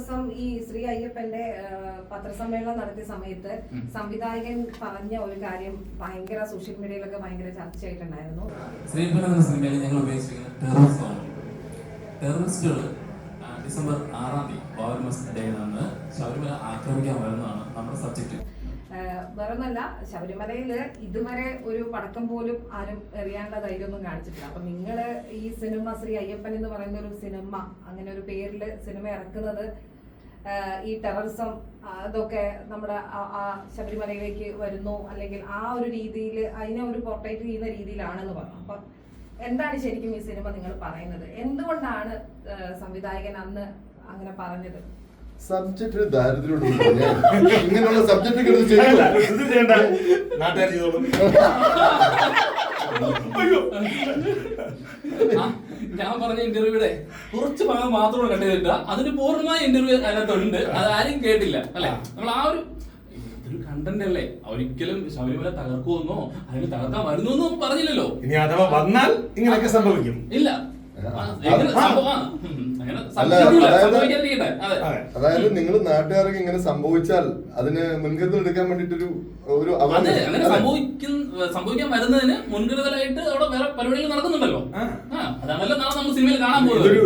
ദിവസം ഈ ശ്രീ അയ്യപ്പന്റെ പത്രസമ്മേളനം നടത്തിയ സമയത്ത് സംവിധായകൻ പറഞ്ഞ ഒരു കാര്യം ഭയങ്കര സോഷ്യൽ മീഡിയയിലൊക്കെ ഭയങ്കര ചർച്ചയായിട്ടുണ്ടായിരുന്നു. ശ്രീപൻ എന്ന സിനിമയിൽ ഞങ്ങൾ ഉപയോഗിച്ചിരിക്കുന്ന ടെററിസമാണ്. ടെററിസ്റ്റുകൾ ഡിസംബർ 6-ാം തീയതി പൗർണമി ഡേ അന്ന് ശബരിമല ആക്രമിക്കാൻ വരുന്നതാണ് നമ്മുടെ സബ്ജക്റ്റ്. വേറൊന്നല്ല, ശബരിമലയിൽ ഇതുവരെ ഒരു പടക്കം പോലും ആരും എറിയാനുള്ള ധൈര്യമൊന്നും കാണിച്ചിട്ടില്ല. അപ്പൊ നിങ്ങള് ഈ സിനിമ ശ്രീ അയ്യപ്പൻ എന്ന് പറയുന്ന ഒരു സിനിമ, അങ്ങനെ ഒരു പേരില് സിനിമ ഇറക്കുന്നത് ഈ ടെററിസം അതൊക്കെ നമ്മുടെ ശബരിമലയിലേക്ക് വരുന്നു, അല്ലെങ്കിൽ ആ ഒരു രീതിയിൽ അതിനെ ഒരു പോർട്രേറ്റ് ചെയ്യുന്ന രീതിയിലാണെന്ന് പറഞ്ഞു. അപ്പൊ എന്താണ് ശരിക്കും ഈ സിനിമ നിങ്ങൾ പറയുന്നത്? എന്തുകൊണ്ടാണ് സംവിധായകൻ അന്ന് അങ്ങനെ പറഞ്ഞത്? സബ്ജക്ട് ദാരിദ്ര്യം ഇങ്ങനെയുള്ള സബ്ജക്റ്റുകൾ നാട്ടുകാർ ചെയ്തോളും. ഞാൻ പറഞ്ഞ ഇന്റർവ്യൂടെ കുറച്ച് ഭാഗം മാത്രമേ കണ്ടില്ല. അതിന് പൂർണ്ണമായ ഇന്റർവ്യൂ അതിനകത്തുണ്ട്, അത് ആരും കേട്ടില്ല അല്ലെ. നമ്മൾ ആ ഒരു കണ്ടന്റ് അല്ലേ, ഒരിക്കലും ശബരിമല തകർക്കുമെന്നോ അല്ലെങ്കിൽ തകർക്കാൻ വരുന്നോ പറഞ്ഞില്ലല്ലോ. ഇനി അഥവാ വന്നാൽ ഇങ്ങനെയൊക്കെ സംഭവിക്കും. ഇല്ല, അതായത് നിങ്ങൾ നാട്ടുകാർക്ക് ഇങ്ങനെ സംഭവിച്ചാൽ അതിന് മുൻകരുതൽ എടുക്കാൻ വേണ്ടിട്ടൊരു അങ്ങനെ സംഭവിക്കാൻ വരുന്നതിന് മുൻകരുതലായിട്ട് അവിടെ വേറെ പരിപാടികൾ നടക്കുന്നുണ്ടല്ലോ. അതാണല്ലോ നാളെ നമ്മൾ സിനിമയിൽ കാണാൻ പോകുന്നത്.